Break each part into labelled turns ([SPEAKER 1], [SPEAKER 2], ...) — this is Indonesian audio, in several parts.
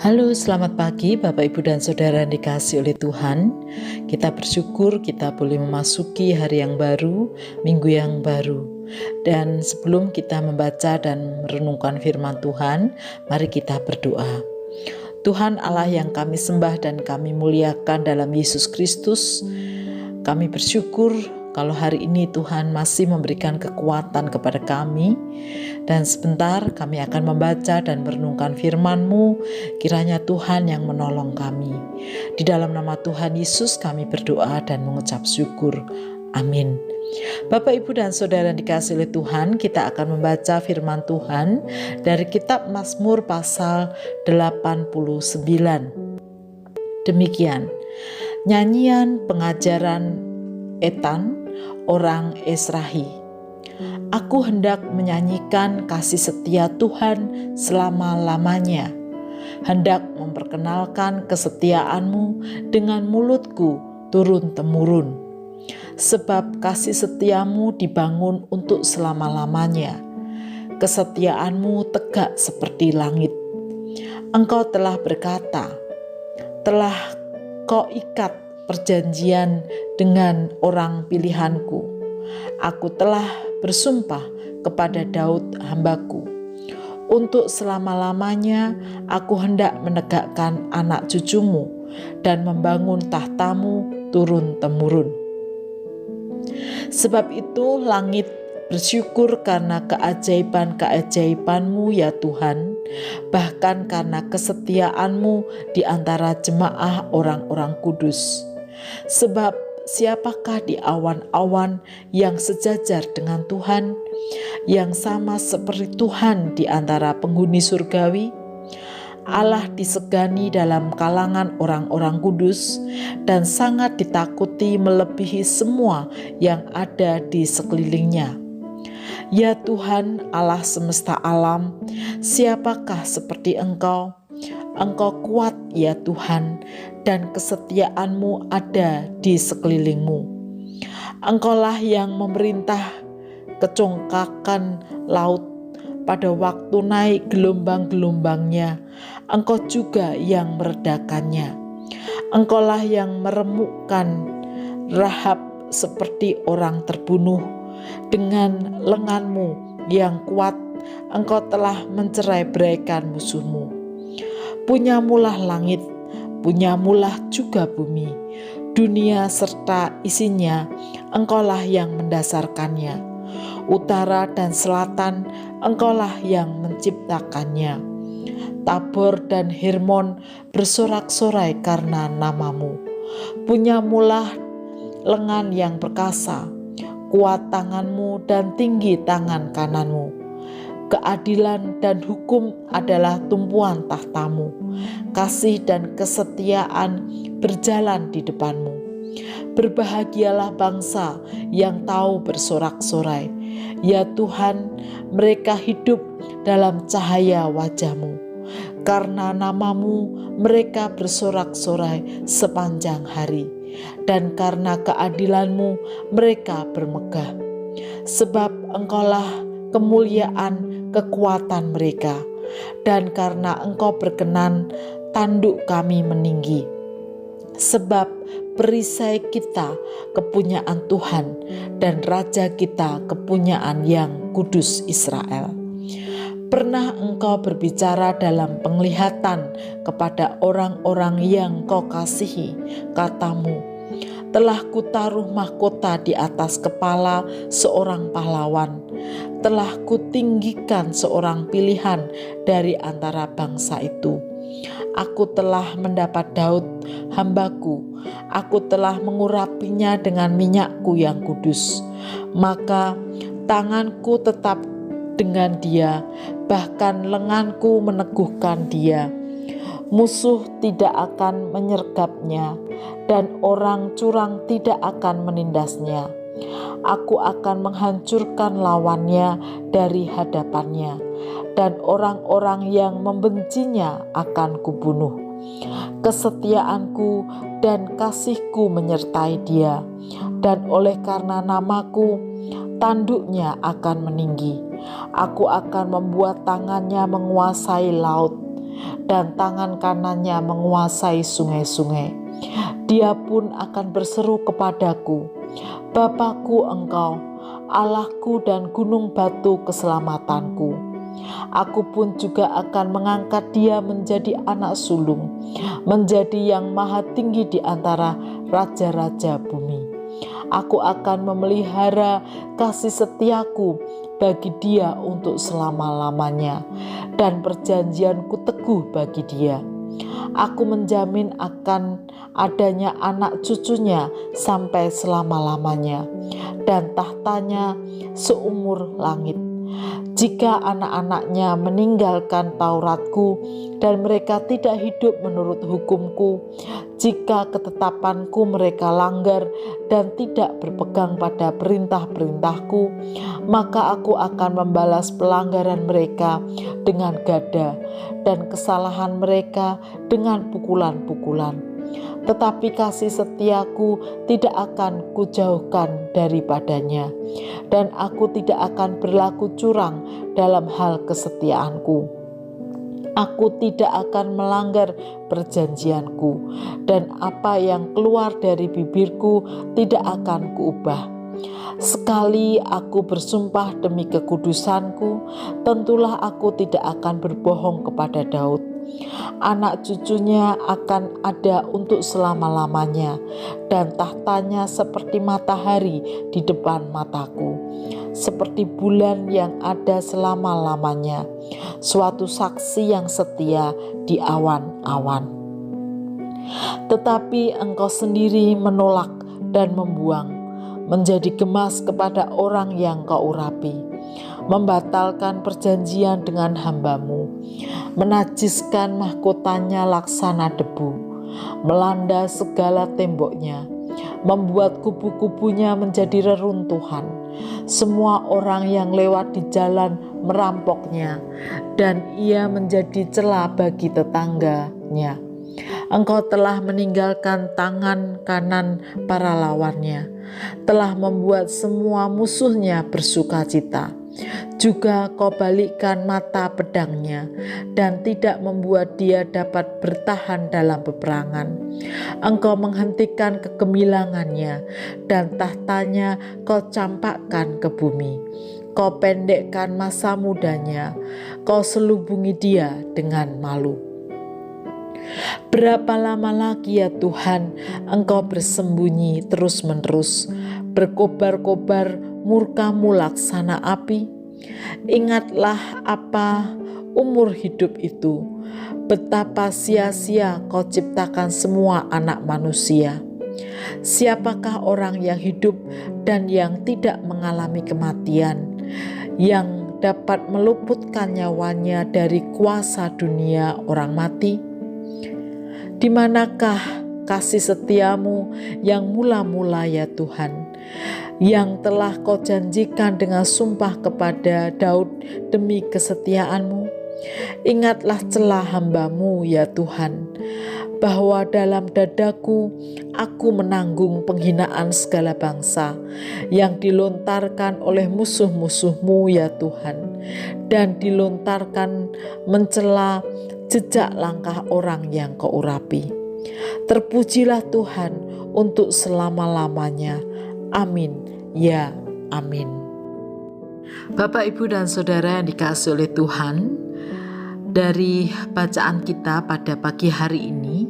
[SPEAKER 1] Halo, selamat pagi Bapak Ibu dan Saudara yang dikasihi oleh Tuhan. Kita bersyukur kita boleh memasuki hari yang baru, minggu yang baru. Dan sebelum kita membaca dan merenungkan firman Tuhan, mari kita berdoa. Tuhan Allah yang kami sembah dan kami muliakan dalam Yesus Kristus, kami bersyukur kalau hari ini Tuhan masih memberikan kekuatan kepada kami. Dan sebentar kami akan membaca dan merenungkan firman-Mu, kiranya Tuhan yang menolong kami. Di dalam nama Tuhan Yesus kami berdoa dan mengucap syukur. Amin. Bapak, Ibu, dan Saudara yang dikasihi oleh Tuhan, kita akan membaca firman Tuhan dari kitab Mazmur pasal 89. Demikian, nyanyian pengajaran Etan, orang Esrahi. Aku hendak menyanyikan kasih setia Tuhan selama-lamanya, hendak memperkenalkan kesetiaan-Mu dengan mulutku turun-temurun. Sebab kasih setia-Mu dibangun untuk selama-lamanya, kesetiaan-Mu tegak seperti langit. Engkau telah berkata, telah Kau ikat perjanjian dengan orang pilihanku. Aku telah bersumpah kepada Daud hambaku, untuk selama-lamanya aku hendak menegakkan anak cucumu dan membangun tahtamu turun-temurun. Sebab itu langit bersyukur karena keajaiban-keajaiban-Mu ya Tuhan, bahkan karena kesetiaan-Mu di antara jemaah orang-orang kudus. Sebab siapakah di awan-awan yang sejajar dengan Tuhan, yang sama seperti Tuhan di antara penghuni surgawi? Allah disegani dalam kalangan orang-orang kudus dan sangat ditakuti melebihi semua yang ada di sekelilingnya. Ya Tuhan Allah semesta alam, siapakah seperti Engkau? Engkau kuat ya Tuhan, dan kesetiaan-Mu ada di sekelilingmu. Engkaulah yang memerintah kecongkakan laut pada waktu naik gelombang-gelombangnya. Engkau juga yang meredakannya. Engkaulah yang meremukkan Rahab seperti orang terbunuh. Dengan lengan-Mu yang kuat, Engkau telah mencerai-beraikan musuh-Mu. Punyamulah langit, punyamulah juga bumi, dunia serta isinya, Engkaulah yang mendasarkannya. Utara dan selatan, Engkaulah yang menciptakannya. Tabor dan Hermon bersorak-sorai karena nama-Mu. Punyamulah lengan yang perkasa, kuat tangan-Mu dan tinggi tangan kanan-Mu. Keadilan dan hukum adalah tumpuan tahta-Mu. Kasih dan kesetiaan berjalan di depan-Mu. Berbahagialah bangsa yang tahu bersorak-sorai. Ya Tuhan, mereka hidup dalam cahaya wajah-Mu. Karena nama-Mu mereka bersorak-sorai sepanjang hari. Dan karena keadilan-Mu mereka bermegah. Sebab Engkaulah kemuliaan kekuatan mereka, dan karena Engkau berkenan, tanduk kami meninggi. Sebab perisai kita kepunyaan Tuhan, dan Raja kita kepunyaan yang kudus Israel. Pernah Engkau berbicara dalam penglihatan kepada orang-orang yang Kau kasihi, kata-Mu, telah kutaruh mahkota di atas kepala seorang pahlawan, telah kutinggikan seorang pilihan dari antara bangsa itu. Aku telah mendapat Daud hambaku, aku telah mengurapinya dengan minyakku yang kudus. Maka tanganku tetap dengan dia, bahkan lenganku meneguhkan dia. Musuh tidak akan menyergapnya, dan orang curang tidak akan menindasnya. Aku akan menghancurkan lawannya dari hadapannya, dan orang-orang yang membencinya akan kubunuh. Kesetiaanku dan kasihku menyertai dia, dan oleh karena namaku, tanduknya akan meninggi. Aku akan membuat tangannya menguasai laut, dan tangan kanannya menguasai sungai-sungai. Dia pun akan berseru kepadaku, Bapakku Engkau, Allahku dan gunung batu keselamatanku. Aku pun juga akan mengangkat dia menjadi anak sulung, menjadi yang maha tinggi di antara raja-raja bumi. Aku akan memelihara kasih setiaku bagi dia untuk selama-lamanya, dan perjanjianku teguh bagi dia. Aku menjamin akan adanya anak cucunya sampai selama-lamanya, dan tahtanya seumur langit. Jika anak-anaknya meninggalkan Tauratku dan mereka tidak hidup menurut hukumku, jika ketetapanku mereka langgar dan tidak berpegang pada perintah-perintahku, maka aku akan membalas pelanggaran mereka dengan gada dan kesalahan mereka dengan pukulan-pukulan. Tetapi kasih setiaku tidak akan kujauhkan daripadanya, dan aku tidak akan berlaku curang dalam hal kesetiaanku. Aku tidak akan melanggar perjanjianku, dan apa yang keluar dari bibirku tidak akan kuubah. Sekali aku bersumpah demi kekudusanku, tentulah aku tidak akan berbohong kepada Daud. Anak cucunya akan ada untuk selama-lamanya, dan tahtanya seperti matahari di depan mataku, seperti bulan yang ada selama-lamanya, suatu saksi yang setia di awan-awan. Tetapi engkau sendiri menolak dan membuang, menjadi gemas kepada orang yang kau urapi, membatalkan perjanjian dengan hambamu, menajiskan mahkotanya laksana debu, melanda segala temboknya, membuat kubu-kubunya menjadi reruntuhan. Semua orang yang lewat di jalan merampoknya, dan ia menjadi celah bagi tetangganya. Engkau telah meninggalkan tangan kanan para lawannya, telah membuat semua musuhnya bersukacita. Juga kau balikkan mata pedangnya, dan tidak membuat dia dapat bertahan dalam peperangan. Engkau menghentikan kegemilangannya, dan tahtanya kau campakkan ke bumi. Kau pendekkan masa mudanya, kau selubungi dia dengan malu. Berapa lama lagi ya Tuhan Engkau bersembunyi terus-menerus, berkobar-kobar murka-Mu laksana api? Ingatlah apa umur hidup itu, betapa sia-sia Kau ciptakan semua anak manusia. Siapakah orang yang hidup dan yang tidak mengalami kematian, yang dapat meluputkan nyawanya dari kuasa dunia orang mati? Di manakah kasih setiamu yang mula-mula ya Tuhan, yang telah kau janjikan dengan sumpah kepada Daud demi kesetiaanmu? Ingatlah celah hambamu ya Tuhan, bahwa dalam dadaku aku menanggung penghinaan segala bangsa yang dilontarkan oleh musuh-musuhmu ya Tuhan, dan dilontarkan mencela jejak langkah orang yang kau urapi. Terpujilah Tuhan untuk selama-lamanya. Amin. Ya, amin. Bapak, Ibu, dan Saudara yang dikasihi oleh Tuhan, dari bacaan kita pada pagi hari ini,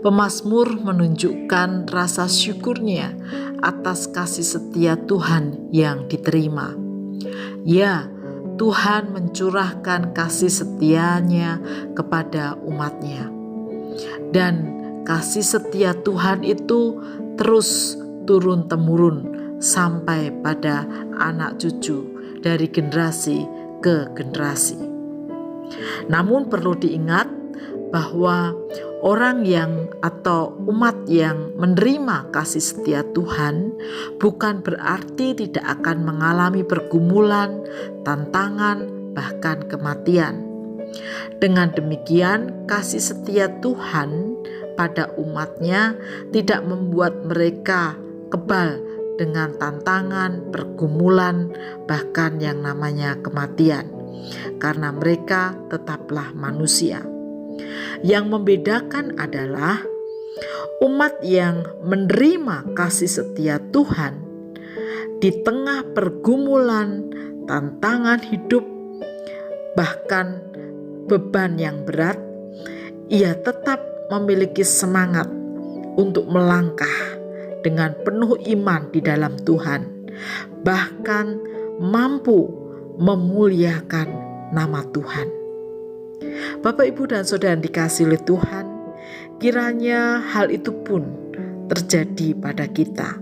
[SPEAKER 1] pemazmur menunjukkan rasa syukurnya atas kasih setia Tuhan yang diterima. Ya, Tuhan mencurahkan kasih setianya kepada umatnya. Dan kasih setia Tuhan itu terus turun-temurun sampai pada anak cucu dari generasi ke generasi. Namun perlu diingat bahwa orang yang atau umat yang menerima kasih setia Tuhan bukan berarti tidak akan mengalami pergumulan, tantangan, bahkan kematian. Dengan demikian, kasih setia Tuhan pada umatnya tidak membuat mereka kebal dengan tantangan, pergumulan, bahkan yang namanya kematian, karena mereka tetaplah manusia. Yang membedakan adalah umat yang menerima kasih setia Tuhan di tengah pergumulan, tantangan hidup, bahkan beban yang berat, ia tetap memiliki semangat untuk melangkah dengan penuh iman di dalam Tuhan, bahkan mampu memuliakan nama Tuhan. Bapak, Ibu, dan Saudara yang dikasihi oleh Tuhan, kiranya hal itu pun terjadi pada kita,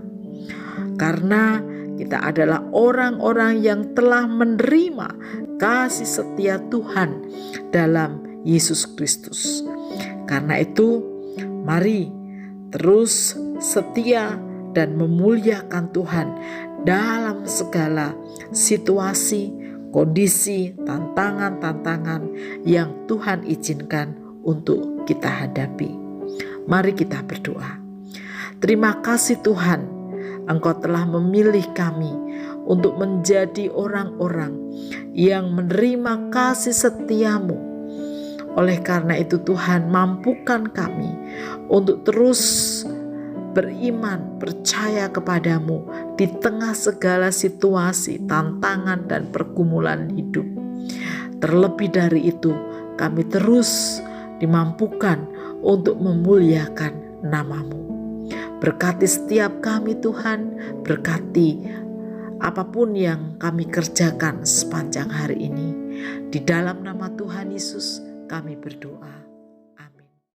[SPEAKER 1] karena kita adalah orang-orang yang telah menerima kasih setia Tuhan dalam Yesus Kristus. Karena itu, mari terus setia dan memuliakan Tuhan dalam segala situasi, kondisi, tantangan-tantangan yang Tuhan izinkan untuk kita hadapi. Mari kita berdoa. Terima kasih Tuhan, Engkau telah memilih kami untuk menjadi orang-orang yang menerima kasih setia-Mu. Oleh karena itu Tuhan, mampukan kami untuk terus beriman, percaya kepadamu di tengah segala situasi, tantangan, dan pergumulan hidup. Terlebih dari itu, kami terus dimampukan untuk memuliakan nama-Mu. Berkati setiap kami Tuhan, berkati apapun yang kami kerjakan sepanjang hari ini. Di dalam nama Tuhan Yesus kami berdoa.